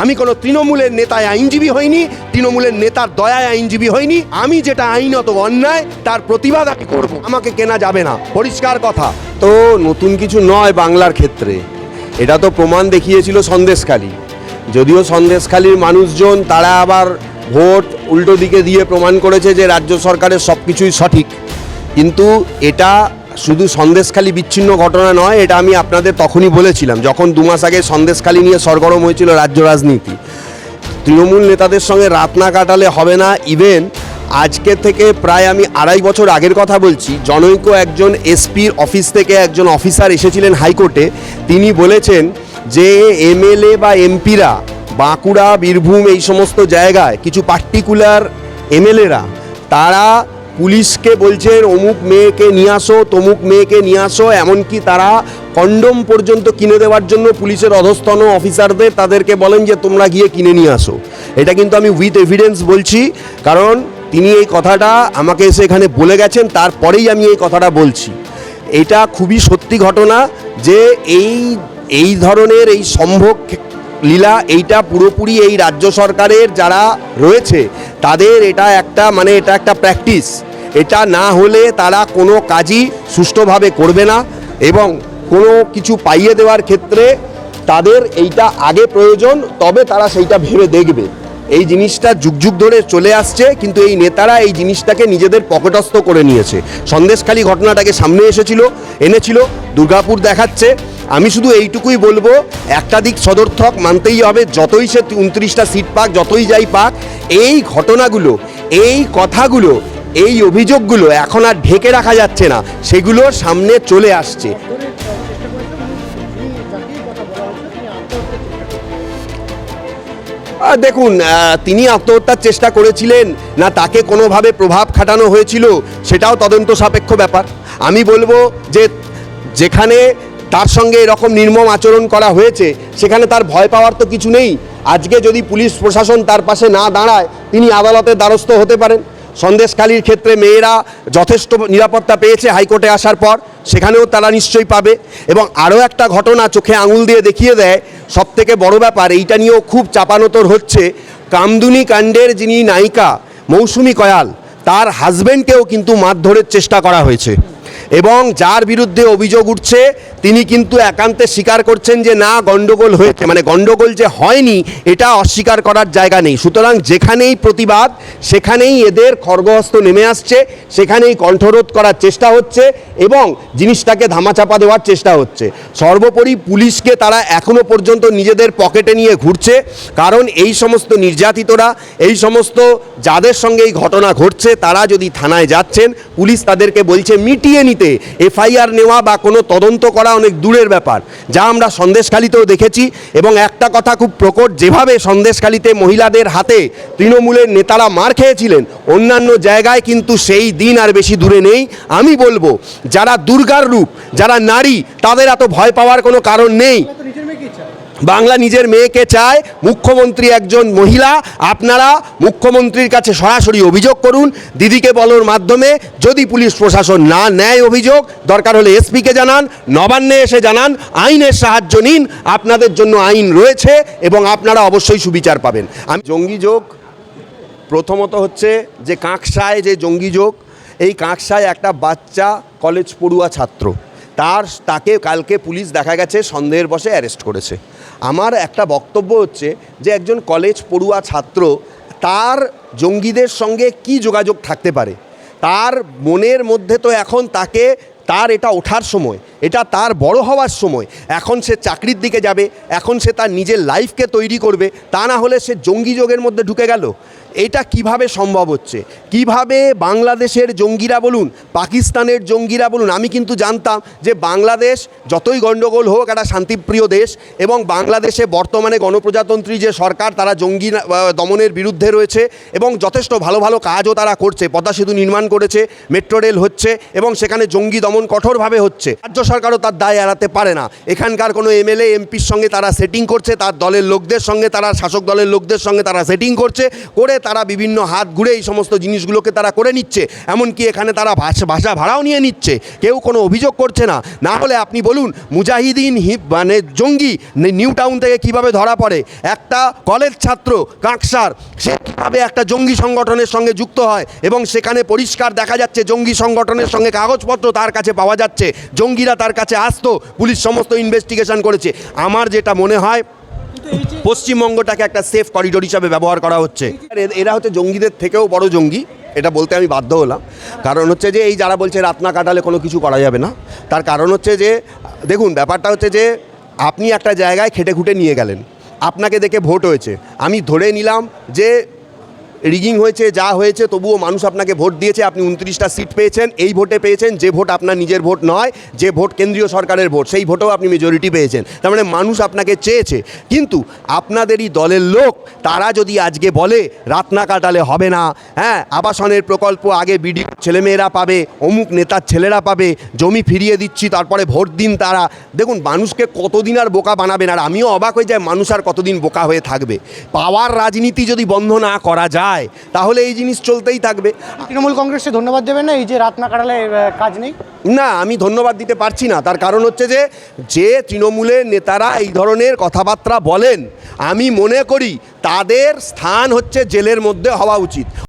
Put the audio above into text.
আমি কোনো তৃণমূলের নেতায় আইনজীবী হইনি, তৃণমূলের নেতার দয়ায় আইনজীবী হইনি। আমি যেটা আইনত অন্যায় তার প্রতিবাদ আমি করব, আমাকে কেনা যাবে না, পরিষ্কার কথা। তো নতুন কিছু নয় বাংলার ক্ষেত্রে, এটা তো প্রমাণ দেখিয়েছিল সন্দেশখালী। যদিও সন্দেশখালীর মানুষজন তারা আবার ভোট উল্টো দিকে দিয়ে প্রমাণ করেছে যে রাজ্য সরকারের সব কিছুই সঠিক, কিন্তু এটা শুধু সন্দেশখালী বিচ্ছিন্ন ঘটনা নয়। এটা আমি আপনাদের তখনই বলেছিলাম যখন 2 মাস আগে সন্দেশখালী নিয়ে সরগরম হয়েছিল রাজ্য রাজনীতি। তৃণমূল নেতাদের সঙ্গে রাত না কাটালে হবে না। ইভেন আজকে থেকে প্রায় আমি 2.5 বছর আগের কথা বলছি, জনৈক একজন এসপির অফিস থেকে একজন অফিসার এসেছিলেন হাইকোর্টে। তিনি বলেছেন যে এমএলএ বা এমপিরা বাঁকুড়া, বীরভূম এই সমস্ত জায়গায় কিছু পার্টিকুলার এমএলএরা তারা পুলিশকে বলছেন অমুক মেয়েকে নিয়ে আসো, তমুক মেয়েকে নিয়ে আসো, এমনকি তারা কন্ডম পর্যন্ত কিনে দেওয়ার জন্য পুলিশের অধস্তন অফিসারদের তাদেরকে বলেন যে তোমরা গিয়ে কিনে নিয়ে আসো। এটা কিন্তু আমি উইথ এভিডেন্স বলছি, কারণ তিনি এই কথাটা আমাকে এসে এখানে বলে গেছেন, তারপরেই আমি এই কথাটা বলছি। এটা খুবই সত্যি ঘটনা যে এই ধরনের এই সম্ভোগ লীলা এইটা পুরোপুরি এই রাজ্য সরকারের যারা রয়েছে তাদের এটা একটা প্র্যাকটিস। এটা না হলে তারা কোনো কাজই সুষ্ঠুভাবে করবে না, এবং কোনো কিছু পাইয়ে দেওয়ার ক্ষেত্রে তাদের এইটা আগে প্রয়োজন, তবে তারা সেইটা ভেবে দেখবে। এই জিনিসটা যুগ যুগ ধরে চলে আসছে, কিন্তু এই নেতারা এই জিনিসটাকে নিজেদের পকেটস্থ করে নিয়েছে। সন্দেশখালী ঘটনাটাকে সামনে এনেছিল, দুর্গাপুর দেখাচ্ছে। আমি শুধু এইটুকুই বলবো, একটা দিক সদর্থক মানতেই হবে, যতই সে 29টা সিট পাক, যতই যাই পাক, এই ঘটনাগুলো, এই কথাগুলো, এই অভিযোগগুলো এখন আর ঢেকে রাখা যাচ্ছে না, সেগুলো সামনে চলে আসছে। দেখুন, তিনি আত্মহত্যার চেষ্টা করেছিলেন না তাকে কোনোভাবে প্রভাব খাটানো হয়েছিল সেটাও তদন্ত সাপেক্ষ ব্যাপার। আমি বলবো যে যেখানে তার সঙ্গে এরকম নির্মম আচরণ করা হয়েছে সেখানে তার ভয় পাওয়ার তো কিছু নেই। আজকে যদি পুলিশ প্রশাসন তার পাশে না দাঁড়ায় তিনি আদালতের দ্বারস্থ হতে পারেন। সন্দেশখালীর ক্ষেত্রে মেয়েরা যথেষ্ট নিরাপত্তা পেয়েছে হাইকোর্টে আসার পর, সেখানেও তারা নিশ্চয়ই পাবে। এবং আরও একটা ঘটনা চোখে আঙুল দিয়ে দেখিয়ে দেয়, সবথেকে বড় ব্যাপার, এইটা নিয়েও খুব চাপানোতর হচ্ছে, কামদুনি কাণ্ডের যিনি নায়িকা মৌসুমী কয়াল, তার হাজব্যান্ডকেও কিন্তু মারধরের চেষ্টা করা হয়েছে, এবং যার বিরুদ্ধে অভিযোগ উঠছে তিনি কিন্তু একান্তে স্বীকার করছেন যে না গণ্ডগোল হয়েছে, মানে গণ্ডগোল যে হয়নি এটা অস্বীকার করার জায়গা নেই। সুতরাং যেখানেই প্রতিবাদ সেখানেই এদের খড়গহস্ত নেমে আসছে, সেখানেই কণ্ঠরোধ করার চেষ্টা হচ্ছে এবং জিনিসটাকে ধামাচাপা দেওয়ার চেষ্টা হচ্ছে। সর্বোপরি পুলিশকে তারা এখনও পর্যন্ত নিজেদের পকেটে নিয়ে ঘুরছে, কারণ এই সমস্ত নির্যাতিতরা, এই সমস্ত যাদের সঙ্গে এই ঘটনা ঘটছে তারা যদি থানায় যাচ্ছেন, পুলিশ তাদেরকে বলছে মিটিয়ে নিতে, এফআইআর নেওয়া বা কোনো তদন্ত করা অনেক দূরের ব্যাপার, যা আমরা সন্দেশখালীতেও দেখেছি। এবং একটা কথা খুব প্রকট, যেভাবে সন্দেশখালীতে মহিলাদের হাতে তৃণমূলের নেতারা মার খেয়েছিলেন, অন্যান্য জায়গায় কিন্তু সেই দিন আর বেশি দূরে নেই। আমি বলবো যারা দুর্গার রূপ, যারা নারী, তাদের এত ভয় পাওয়ার কোনো কারণ নেই। বাংলা নিজের মেয়েকে চায়, মুখ্যমন্ত্রী একজন মহিলা, আপনারা মুখ্যমন্ত্রীর কাছে সরাসরি অভিযোগ করুন দিদিকে বলার মাধ্যমে। যদি পুলিশ প্রশাসন না নেয় অভিযোগ, দরকার হলে এসপিকে জানান, নবান্নে এসে জানান, আইনের সাহায্য নিন, আপনাদের জন্য আইন রয়েছে এবং আপনারা অবশ্যই সুবিচার পাবেন। আমি জঙ্গি যোগ প্রথমত হচ্ছে যে কাঁকসায় যে জঙ্গি যোগ, এই কাঁকসায় একটা বাচ্চা কলেজ পড়ুয়া ছাত্র, তাকে কালকে পুলিশ দেখা গেছে সন্দেহের বশে অ্যারেস্ট করেছে। আমার একটা বক্তব্য হচ্ছে যে একজন কলেজ পড়ুয়া ছাত্র, তার জঙ্গিদের সঙ্গে কি যোগাযোগ থাকতে পারে? তার মনের মধ্যে তো এখন তার এটা ওঠার সময়, এটা তার বড় হওয়ার সময়। এখন সে চাকরির দিকে যাবে, এখন সে তার নিজের লাইফকে তৈরি করবে, তা না হলে সে জঙ্গি যোগের মধ্যে ঢুকে গেল। এটা কিভাবে সম্ভব হচ্ছে? কিভাবে বাংলাদেশের জঙ্গিরা বলুন, পাকিস্তানের জঙ্গিরা বলুন, আমি কিন্তু জানতাম যে বাংলাদেশ যতই গণ্ডগোল হোক একটা শান্তিপ্রিয় দেশ, এবং বাংলাদেশে বর্তমানে গণপ্রজাতন্ত্রী যে সরকার তারা জঙ্গি দমনের বিরুদ্ধে রয়েছে এবং যথেষ্ট ভালো ভালো কাজও তারা করছে। পদ্মা সেতু নির্মাণ করেছে, মেট্রো রেল হচ্ছে এবং সেখানে জঙ্গি দমন কঠোরভাবে হচ্ছে। রাজ্য সরকারও তার দায় এড়াতে পারে না। এখানকার কোনো এমএলএ এমপির সঙ্গে তারা সেটিং করছে, তার দলের লোকদের সঙ্গে, তারা শাসক দলের লোকদের সঙ্গে তারা সেটিং করছে, করে তারা বিভিন্ন হাত ঘুরে এই সমস্ত জিনিসগুলোকে তারা করে নিচ্ছে, এমনকি এখানে তারা ভাষা ভাড়াও নিয়ে নিচ্ছে, কেউ কোনো অভিযোগ করছে না। না হলে আপনি বলুন মুজাহিদিন মানে জঙ্গি নিউ টাউন থেকে কিভাবে ধরা পড়ে, একটা কলেজ ছাত্র কাঁকসার সে কীভাবে একটা জঙ্গি সংগঠনের সঙ্গে যুক্ত হয় এবং সেখানে পরিষ্কার দেখা যাচ্ছে জঙ্গি সংগঠনের সঙ্গে কাগজপত্র তার কাছে পাওয়া যাচ্ছে, জঙ্গিরা তার কাছে আসতো, পুলিশ সমস্ত ইনভেস্টিগেশন করেছে। আমার যেটা মনে হয় পশ্চিমবঙ্গটাকে একটা সেফ করিডোর হিসাবে ব্যবহার করা হচ্ছে। এরা হচ্ছে জঙ্গিদের থেকেও বড় জঙ্গি, এটা বলতে আমি বাধ্য হলাম। কারণ হচ্ছে যে এই যারা বলছে রাত না কাটালে কোনো কিছু করা যাবে না, তার কারণ হচ্ছে যে দেখুন ব্যাপারটা হচ্ছে যে আপনি একটা জায়গায় খেটে খুঁটে নিয়ে গেলেন, আপনাকে দেখে ভোট হয়েছে, আমি ধরে নিলাম যে রিগিং হয়েছে, যা হয়েছে, তবুও মানুষ আপনাকে ভোট দিয়েছে, আপনি 29টা সিট পেয়েছেন, এই ভোটে পেয়েছেন যে ভোট আপনার নিজের ভোট নয়, যে ভোট কেন্দ্রীয় সরকারের ভোট, সেই ভোটেও আপনি মেজরিটি পেয়েছেন, তার মানে মানুষ আপনাকে চেয়েছে। কিন্তু আপনাদেরই দলের লোক তারা যদি আজকে বলে রাত না কাটালে হবে না, হ্যাঁ আবাসনের প্রকল্প আগে বিডিও ছেলেমেয়েরা পাবে, অমুক নেতার ছেলেরা পাবে, জমি ফিরিয়ে দিচ্ছি তারপরে ভোট দিন তারা, দেখুন মানুষকে কতদিন আর বোকা বানাবেন। আর আমিও অবাক হয়ে যাই মানুষ আর কতদিন বোকা হয়ে থাকবে। পাওয়ার রাজনীতি যদি বন্ধ না করা যায় তাহলে এই জিনিস চলতেই থাকবে। তৃণমূল কংগ্রেসকে ধন্যবাদ দেবেন না, এই যে রাত না কাটালে কাজ নেই? না, আমি ধন্যবাদ দিতে পারছি না। তার কারণ হচ্ছে যে তৃণমূলের নেতারা এই ধরনের কথাবার্তা বলেন, আমি মনে করি তাদের স্থান হচ্ছে জেলের মধ্যে হওয়া উচিত।